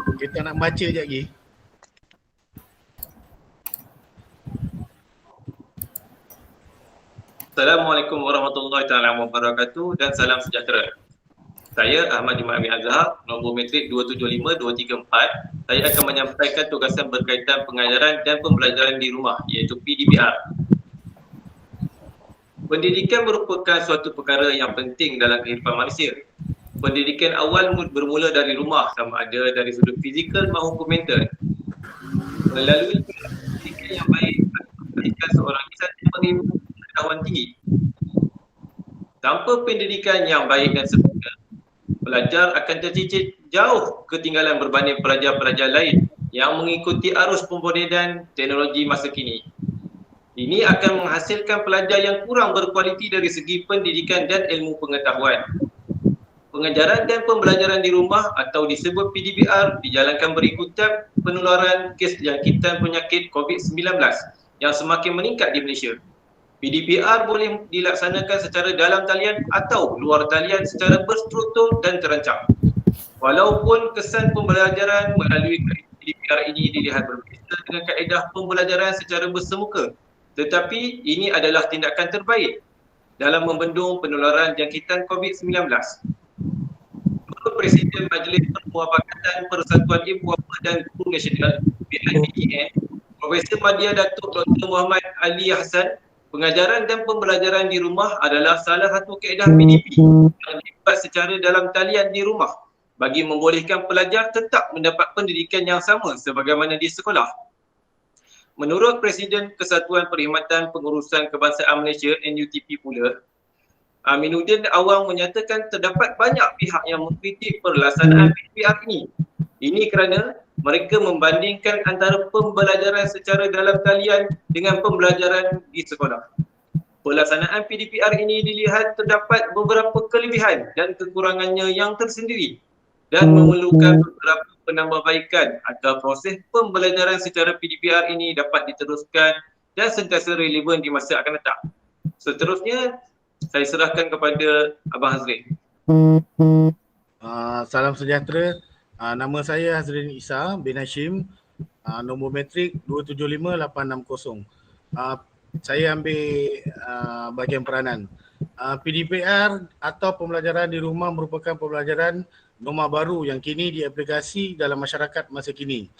Kita nak baca sekejap lagi. Assalamualaikum warahmatullahi wabarakatuh dan salam sejahtera. Saya Ahmad Jumat Amin Azhar, nombor metrik 275234. Saya akan menyampaikan tugasan berkaitan pengajaran dan pembelajaran di rumah, iaitu PDPR. Pendidikan merupakan suatu perkara yang penting dalam kehidupan manusia. Pendidikan awal bermula dari rumah, sama ada dari sudut fizikal maupun mental. Melalui pendidikan yang baik, pendidikan seorang insan menerima pengetahuan tinggi. Tanpa pendidikan yang baik dan sempurna, pelajar akan tercicit jauh ketinggalan berbanding pelajar-pelajar lain yang mengikuti arus pembodedan teknologi masa kini. Ini akan menghasilkan pelajar yang kurang berkualiti dari segi pendidikan dan ilmu pengetahuan. Pengajaran dan pembelajaran di rumah atau disebut PDPR dijalankan berikutan penularan kes jangkitan penyakit COVID-19 yang semakin meningkat di Malaysia. PDPR boleh dilaksanakan secara dalam talian atau luar talian secara berstruktur dan terancang. Walaupun kesan pembelajaran melalui PDPR ini dilihat berbeza dengan kaedah pembelajaran secara bersemuka, tetapi ini adalah tindakan terbaik dalam membendung penularan jangkitan COVID-19. Presiden Majlis Permuafakatan Persatuan Ibu Bapa dan Guru Nasional PIDN, Profesor Madya Datuk Dr. Muhammad Ali Hassan, pengajaran dan pembelajaran di rumah adalah salah satu kaedah PDP yang dibuat secara dalam talian di rumah bagi membolehkan pelajar tetap mendapat pendidikan yang sama sebagaimana di sekolah. Menurut Presiden Kesatuan Perkhidmatan Pengurusan Kebangsaan Malaysia NUTP pula, Aminuddin Awang menyatakan terdapat banyak pihak yang mengkritik pelaksanaan PDPR ini. Ini kerana mereka membandingkan antara pembelajaran secara dalam talian dengan pembelajaran di sekolah. Pelaksanaan PDPR ini dilihat terdapat beberapa kelebihan dan kekurangannya yang tersendiri dan memerlukan beberapa penambahbaikan agar proses pembelajaran secara PDPR ini dapat diteruskan dan sentiasa relevan di masa akan datang. Seterusnya, saya serahkan kepada Abang Hazrin. Salam sejahtera. Nama saya Hazrin Isa bin Hashim. Nombor metrik 275860. Saya ambil bahagian peranan. PDPR atau pembelajaran di rumah merupakan pembelajaran norma baru yang kini diaplikasi dalam masyarakat masa kini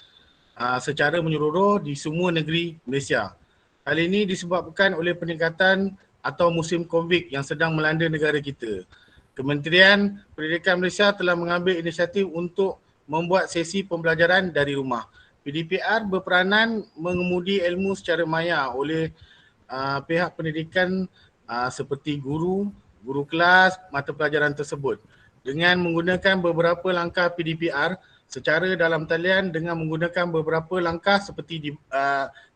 secara menyeluruh di semua negeri Malaysia. Hal ini disebabkan oleh peningkatan atau musim COVID yang sedang melanda negara kita. Kementerian Pendidikan Malaysia telah mengambil inisiatif untuk membuat sesi pembelajaran dari rumah. PDPR berperanan mengemudi ilmu secara maya oleh pihak pendidikan seperti guru kelas mata pelajaran tersebut dengan menggunakan beberapa langkah PDPR secara dalam talian dengan menggunakan beberapa langkah seperti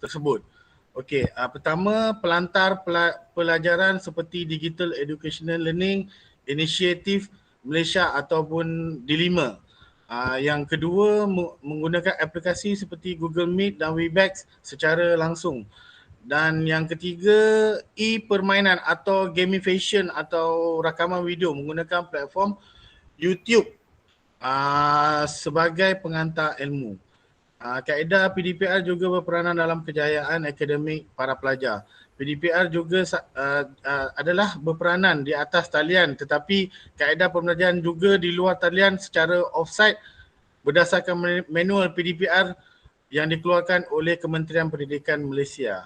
tersebut. Okey, pertama pelantar pelajaran seperti Digital Educational Learning Initiative Malaysia ataupun D5. Yang kedua menggunakan aplikasi seperti Google Meet dan Webex secara langsung. Dan yang ketiga e-permainan atau gamification atau rakaman video menggunakan platform YouTube sebagai pengantar ilmu. Kaedah PDPR juga berperanan dalam kejayaan akademik para pelajar. PDPR juga adalah berperanan di atas talian tetapi kaedah pembelajaran juga di luar talian secara offsite berdasarkan manual PDPR yang dikeluarkan oleh Kementerian Pendidikan Malaysia.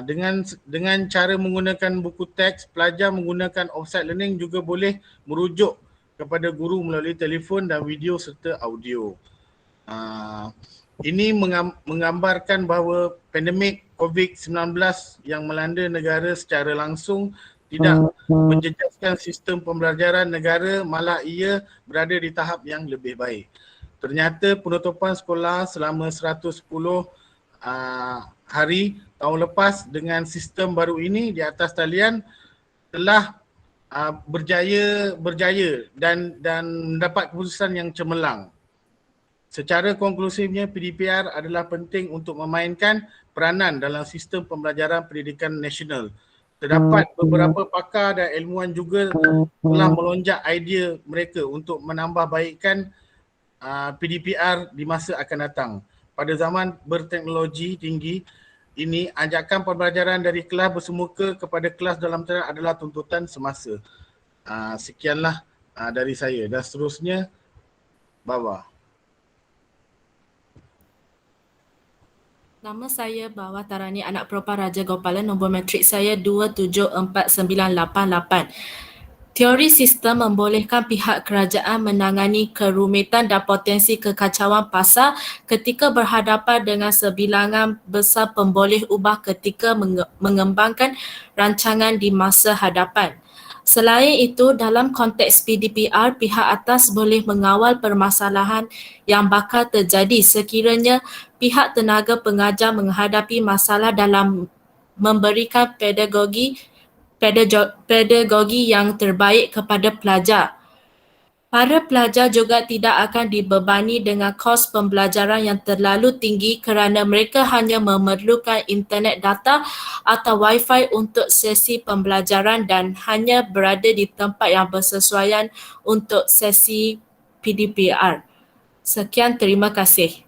Dengan cara menggunakan buku teks, pelajar menggunakan offsite learning juga boleh merujuk kepada guru melalui telefon dan video serta audio. Ini menggambarkan bahawa pandemik COVID-19 yang melanda negara secara langsung tidak menjejaskan sistem pembelajaran negara, malah ia berada di tahap yang lebih baik. Ternyata penutupan sekolah selama 110 hari tahun lepas dengan sistem baru ini di atas talian telah berjaya dan mendapat keputusan yang cemerlang. Secara konklusifnya, PDPR adalah penting untuk memainkan peranan dalam sistem pembelajaran pendidikan nasional. Terdapat beberapa pakar dan ilmuwan juga telah melonjak idea mereka untuk menambah baikkan PDPR di masa akan datang. Pada zaman berteknologi tinggi ini, ajakan pembelajaran dari kelas bersemuka kepada kelas dalam talian adalah tuntutan semasa. Sekianlah dari saya dan seterusnya Baba. Nama saya Bawah Tarani, anak perempuan Raja Gopalan, nombor matrik saya 274988. Teori sistem membolehkan pihak kerajaan menangani kerumitan dan potensi kekacauan pasar ketika berhadapan dengan sebilangan besar pemboleh ubah ketika mengembangkan rancangan di masa hadapan. Selain itu, dalam konteks PDPR, pihak atas boleh mengawal permasalahan yang bakal terjadi sekiranya pihak tenaga pengajar menghadapi masalah dalam memberikan pedagogi yang terbaik kepada pelajar. Para pelajar juga tidak akan dibebani dengan kos pembelajaran yang terlalu tinggi kerana mereka hanya memerlukan internet data atau wifi untuk sesi pembelajaran dan hanya berada di tempat yang bersesuaian untuk sesi PDPR. Sekian, terima kasih.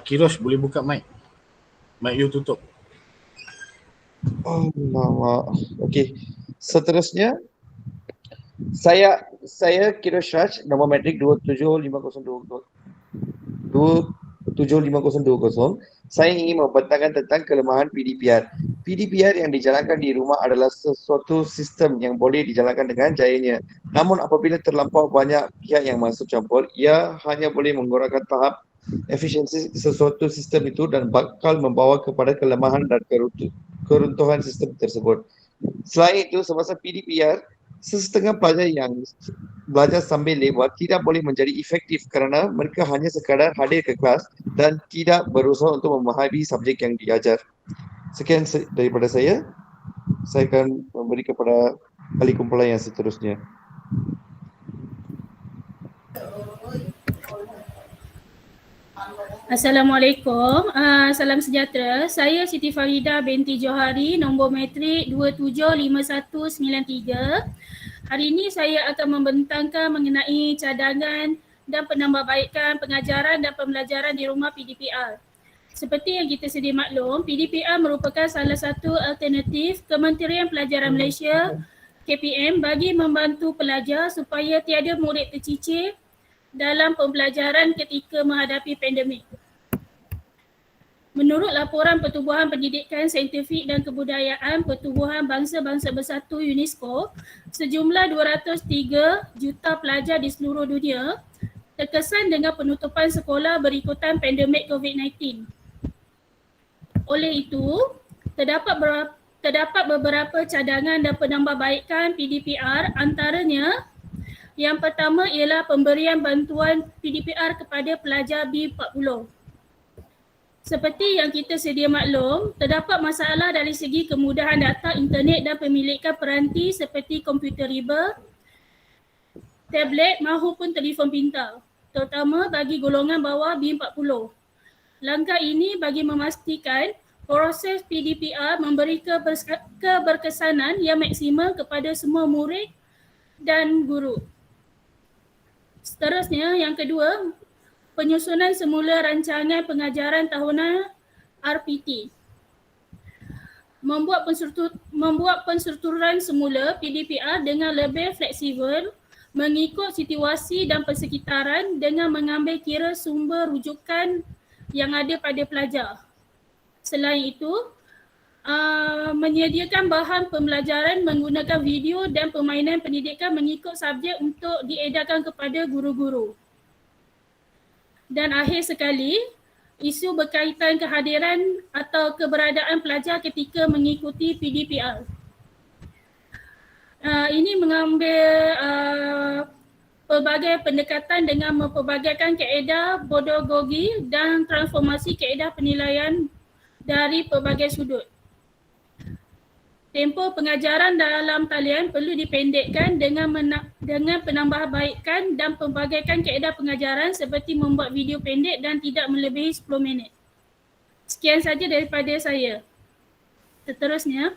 Kirosh boleh buka mic. Mic you tutup. Okey. Seterusnya saya Kirosh Raj, nombor matrik 27502. Saya ingin membentangkan tentang kelemahan PDPR. PDPR yang dijalankan di rumah adalah sesuatu sistem yang boleh dijalankan dengan jayanya. Namun apabila terlampau banyak pihak yang masuk campur, ia hanya boleh mengurangkan tahap efisiensi sesuatu sistem itu dan bakal membawa kepada kelemahan dan keruntuhan sistem tersebut. Selain itu, semasa PDPR, sesetengah pelajar yang belajar sambil lewat tidak boleh menjadi efektif kerana mereka hanya sekadar hadir ke kelas dan tidak berusaha untuk memahami subjek yang diajar. Sekian daripada saya. Saya akan memberi kepada ahli kumpulan yang seterusnya. Assalamualaikum, salam sejahtera. Saya Siti Farida binti Johari, nombor matrik 275193. Hari ini saya akan membentangkan mengenai cadangan dan penambahbaikan pengajaran dan pembelajaran di rumah PDPR. Seperti yang kita sedia maklum, PDPR merupakan salah satu alternatif Kementerian Pelajaran Malaysia KPM bagi membantu pelajar supaya tiada murid tercicir dalam pembelajaran ketika menghadapi pandemik. Menurut laporan Pertubuhan Pendidikan Saintifik dan Kebudayaan Pertubuhan Bangsa-Bangsa Bersatu UNESCO, sejumlah 203 juta pelajar di seluruh dunia terkesan dengan penutupan sekolah berikutan pandemik COVID-19. Oleh itu, terdapat beberapa cadangan dan penambahbaikan PDPR, antaranya yang pertama ialah pemberian bantuan PDPR kepada pelajar B40. Seperti yang kita sedia maklum, terdapat masalah dari segi kemudahan data internet dan pemilikan peranti seperti komputer riba, tablet maupun telefon pintar, terutama bagi golongan bawah B40. Langkah ini bagi memastikan proses PDPR memberi keberkesanan yang maksimal kepada semua murid dan guru. Seterusnya, yang kedua, penyusunan semula rancangan pengajaran tahunan RPT. Membuat penstrukturan semula PDPR dengan lebih fleksibel mengikut situasi dan persekitaran dengan mengambil kira sumber rujukan yang ada pada pelajar. Selain itu, menyediakan bahan pembelajaran menggunakan video dan permainan pendidikan mengikut subjek untuk diedarkan kepada guru-guru. Dan akhir sekali, isu berkaitan kehadiran atau keberadaan pelajar ketika mengikuti PDPR. Ini mengambil pelbagai pendekatan dengan mempelbagaikan kaedah pedagogi dan transformasi kaedah penilaian dari pelbagai sudut. Tempoh pengajaran dalam talian perlu dipendekkan dengan penambahbaikan dan pelbagaikan kaedah pengajaran seperti membuat video pendek dan tidak melebihi 10 minit. Sekian saja daripada saya. Seterusnya.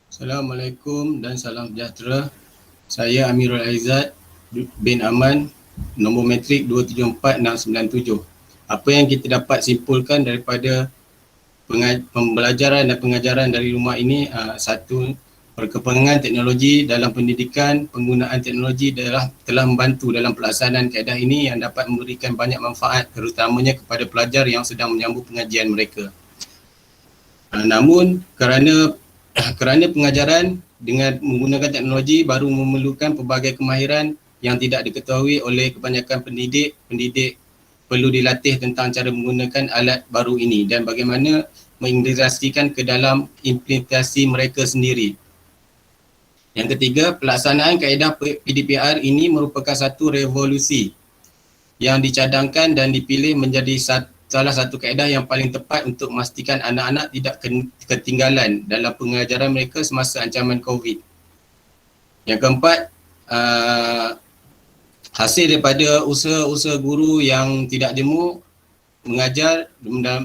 Assalamualaikum dan salam sejahtera. Saya Amirul Aizat bin Aman, nombor matrik 274697. Apa yang kita dapat simpulkan daripada pembelajaran dan pengajaran dari rumah ini, satu, perkembangan teknologi dalam pendidikan, penggunaan teknologi telah membantu dalam pelaksanaan kaedah ini yang dapat memberikan banyak manfaat terutamanya kepada pelajar yang sedang menyambung pengajian mereka. Namun kerana pengajaran dengan menggunakan teknologi baru memerlukan pelbagai kemahiran yang tidak diketahui oleh kebanyakan pendidik perlu dilatih tentang cara menggunakan alat baru ini dan bagaimana mengintegrasikan ke dalam implementasi mereka sendiri. Yang ketiga, pelaksanaan kaedah PDPR ini merupakan satu revolusi yang dicadangkan dan dipilih menjadi salah satu kaedah yang paling tepat untuk memastikan anak-anak tidak ketinggalan dalam pengajaran mereka semasa ancaman COVID. Yang keempat, hasil daripada usaha-usaha guru yang tidak jemu mengajar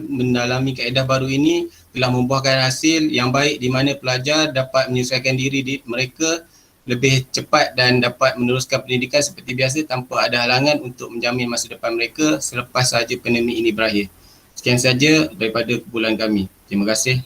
mendalami kaedah baru ini telah membuahkan hasil yang baik di mana pelajar dapat menyesuaikan diri mereka lebih cepat dan dapat meneruskan pendidikan seperti biasa tanpa ada halangan untuk menjamin masa depan mereka selepas sahaja pandemik ini berakhir. Sekian saja daripada kumpulan kami. Terima kasih.